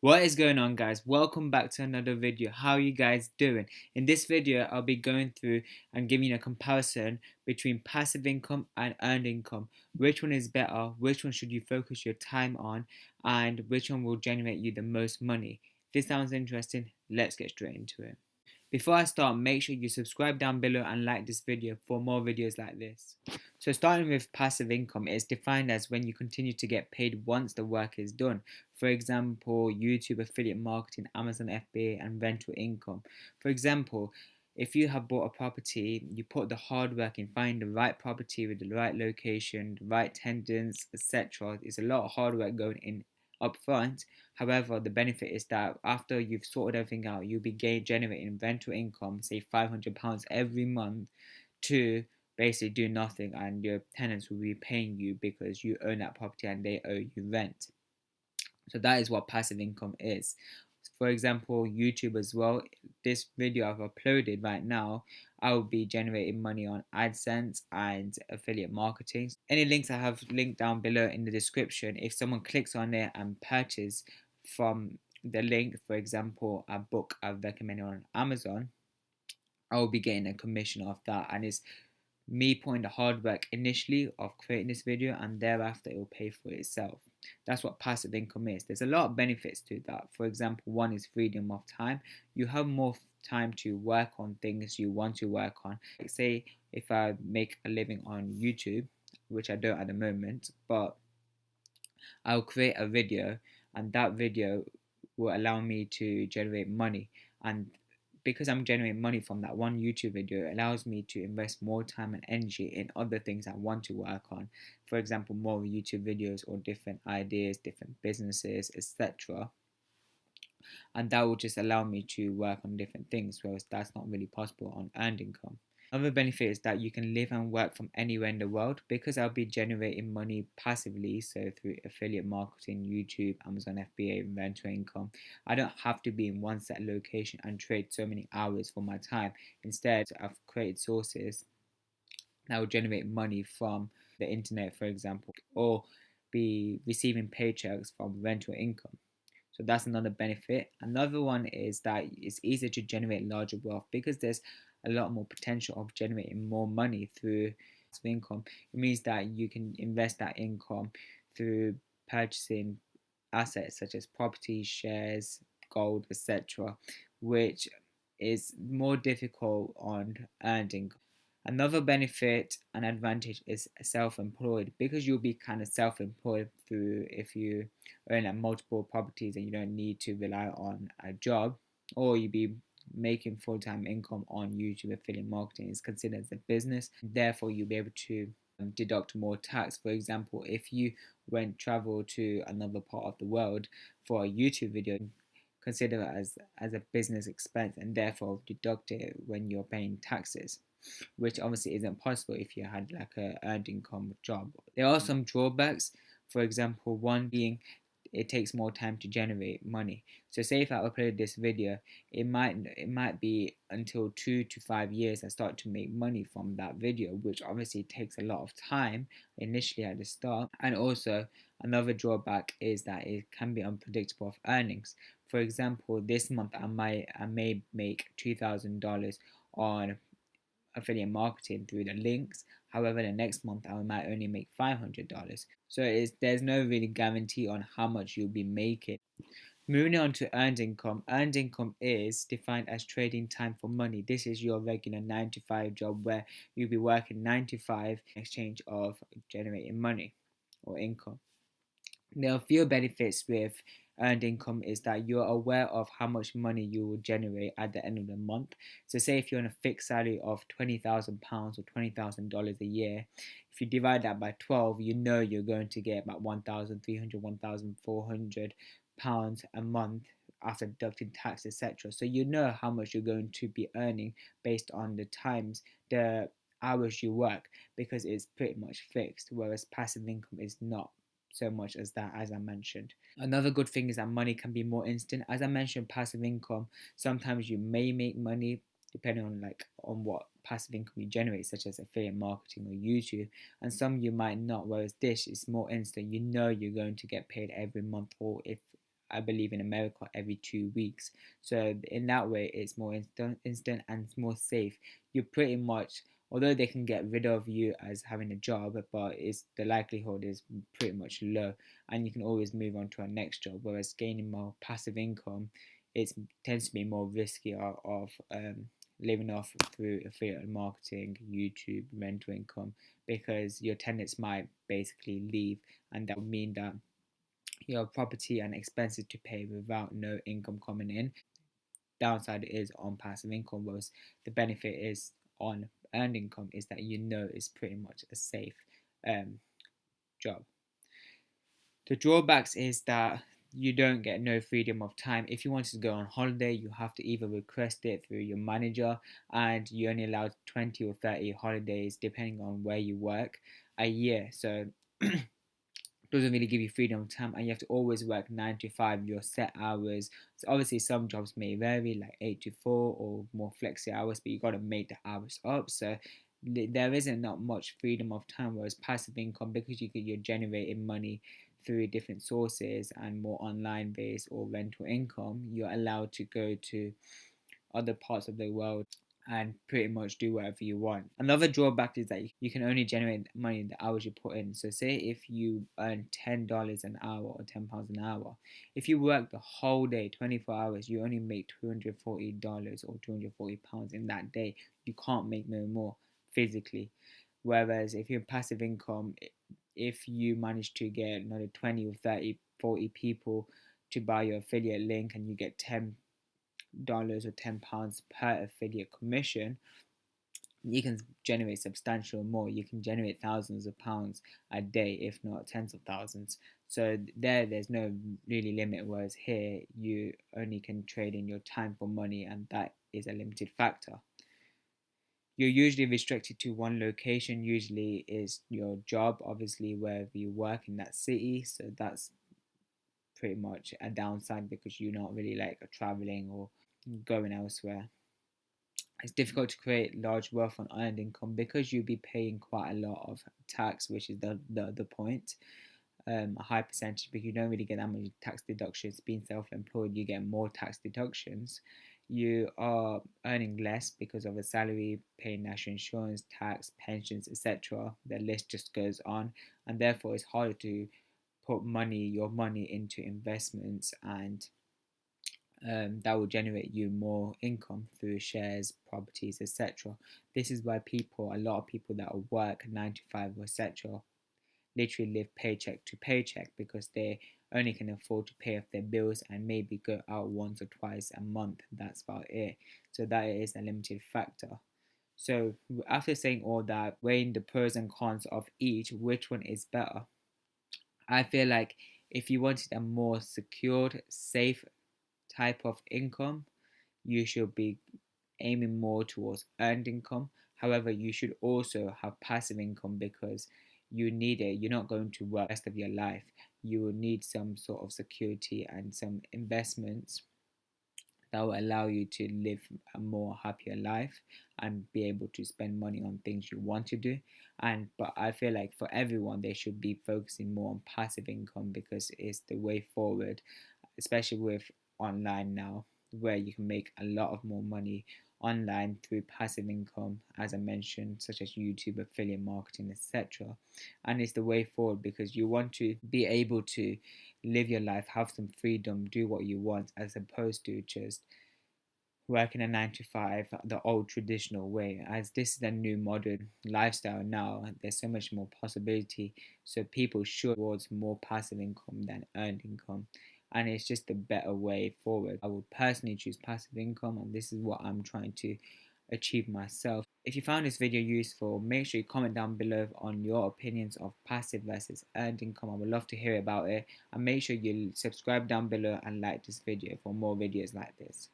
What is going on, guys? Welcome back to another video. How are you guys doing? In this video I'll be going through and giving you a comparison between passive income and earned income. Which one is better, which one should you focus your time on, and which one will generate you the most money? If this sounds interesting, let's get straight into it. Before I start, make sure you subscribe down below and like this video for more videos like this. So starting with passive income, it's defined as when you continue to get paid once the work is done. For example, YouTube affiliate marketing, Amazon FBA, and rental income. For example, if you have bought a property, you put the hard work in finding the right property with the right location, the right tenants, etc. It's a lot of hard work going in up front. However, the benefit is that after you've sorted everything out, you'll be generating rental income, say £500 every month, to basically do nothing, and your tenants will be paying you because you own that property and they owe you rent. So that is what passive income is. For example, YouTube as well. This video I've uploaded right now, I will be generating money on AdSense and affiliate marketing. Any links I have linked down below in the description. If someone clicks on it and purchase from the link, for example, a book I've recommended on Amazon, I will be getting a commission off that, and it's me putting the hard work initially of creating this video, and thereafter it will pay for itself. That's what passive income is. There's a lot of benefits to that. For example, one is freedom of time. You have more time to work on things you want to work on. Like say if I make a living on YouTube, which I don't at the moment, but I'll create a video, and that video will allow me to generate money. And because I'm generating money from that one YouTube video, it allows me to invest more time and energy in other things I want to work on. For example, more YouTube videos or different ideas, different businesses, etc. And that will just allow me to work on different things, whereas that's not really possible on earned income. Another benefit is that you can live and work from anywhere in the world because I'll be generating money passively, so through affiliate marketing, YouTube, Amazon FBA, rental income. I don't have to be in one set location and trade so many hours for my time. Instead, I've created sources that will generate money from the internet, for example, or be receiving paychecks from rental income. So that's another benefit. Another one is that it's easier to generate larger wealth because there's a lot more potential of generating more money through income. It means that you can invest that income through purchasing assets such as property, shares, gold, etc., which is more difficult on earned income. Another benefit and advantage is self-employed, because you'll be kind of self-employed through if you own like multiple properties and you don't need to rely on a job, or you'll be making full-time income on YouTube. Affiliate marketing is considered as a business, therefore you'll be able to deduct more tax. For example, if you went travel to another part of the world for a YouTube video, consider it as a business expense and therefore deduct it when you're paying taxes, which obviously isn't possible if you had like a earned income job. There are some drawbacks. For example, one being it takes more time to generate money. So say if I upload this video, it might be until 2 to 5 years I start to make money from that video, which obviously takes a lot of time initially at the start. And also another drawback is that it can be unpredictable of earnings. For example, this month I may make $2,000 on affiliate marketing through the links. However, the next month I might only make $500. So there's no really guarantee on how much you'll be making. Moving on to earned income. Earned income is defined as trading time for money. This is your regular 9 to 5 job where you'll be working 9 to 5 in exchange of generating money or income. There are few benefits with earned income is that you're aware of how much money you will generate at the end of the month. So say if you're on a fixed salary of £20,000 or $20,000 a year, if you divide that by 12, you know you're going to get about £1,300, £1,400 a month after deducting tax, etc. So you know how much you're going to be earning based on the hours you work, because it's pretty much fixed, whereas passive income is not so much as that, as I mentioned. Another good thing is that money can be more instant. As I mentioned, passive income, sometimes you may make money depending on what passive income you generate, such as affiliate marketing or YouTube, and some you might not, whereas this is more instant. You know you're going to get paid every month, or if I believe in America every 2 weeks. So in that way, it's more instant and it's more safe. You pretty much, although they can get rid of you as having a job, but it's the likelihood is pretty much low, and you can always move on to a next job. Whereas gaining more passive income, it tends to be more risky of living off through affiliate marketing, YouTube, rental income, because your tenants might basically leave, and that would mean that you have property and expenses to pay without no income coming in. Downside is on passive income, whereas the benefit is on earned income is that it's pretty much a safe um, job. The drawbacks is that you don't get no freedom of time. If you wanted to go on holiday, you have to either request it through your manager, and you're only allowed 20 or 30 holidays depending on where you work a year. So doesn't really give you freedom of time, and you have to always work 9 to 5, your set hours. So obviously some jobs may vary, like 8 to 4 or more flexi hours, but you got to make the hours up. So there isn't not much freedom of time. Whereas passive income, because you're generating money through different sources and more online based or rental income, you're allowed to go to other parts of the world and pretty much do whatever you want. Another drawback is that you can only generate money in the hours you put in. So say if you earn $10 an hour or £10 an hour, if you work the whole day, 24 hours, you only make $240 or £240 in that day. You can't make no more physically. Whereas if you're passive income, if you manage to get another 20 or 30, 40 people to buy your affiliate link, and you get $10 or £10 per affiliate commission, you can generate substantial more. You can generate thousands of pounds a day, if not tens of thousands. So there's no really limit. Whereas here, you only can trade in your time for money, and that is a limited factor. You're usually restricted to one location. Usually is your job, obviously wherever you work in that city. So that's pretty much a downside, because you're not really like traveling or going elsewhere. It's difficult to create large wealth on earned income because you'll be paying quite a lot of tax, which is the point. A high percentage, because you don't really get that much tax deductions. Being self-employed, you get more tax deductions. You are earning less because of a salary, paying national insurance, tax, pensions, etc. The list just goes on, and therefore it's harder to put your money into investments, and that will generate you more income through shares, properties, etc. This is why a lot of people that work 9 to 5 etc., literally live paycheck to paycheck, because they only can afford to pay off their bills and maybe go out once or twice a month. That's about it. So that is a limited factor. So after saying all that, weighing the pros and cons of each, which one is better? I feel like if you wanted a more secured, safe type of income, you should be aiming more towards earned income. However, you should also have passive income, because you need it. You're not going to work the rest of your life. You will need some sort of security and some investments that will allow you to live a more happier life and be able to spend money on things you want to do. But I feel like for everyone, they should be focusing more on passive income, because it's the way forward, especially with online now, where you can make a lot of more money online through passive income, as I mentioned, such as YouTube, affiliate marketing, etc. And it's the way forward, because you want to be able to live your life, have some freedom, do what you want, as opposed to just working a 9 to 5 the old traditional way. As this is a new modern lifestyle now, there's so much more possibility. So people should towards more passive income than earned income, and it's just a better way forward. I would personally choose passive income, and this is what I'm trying to achieve myself. If you found this video useful, make sure you comment down below on your opinions of passive versus earned income. I would love to hear about it, and make sure you subscribe down below and like this video for more videos like this.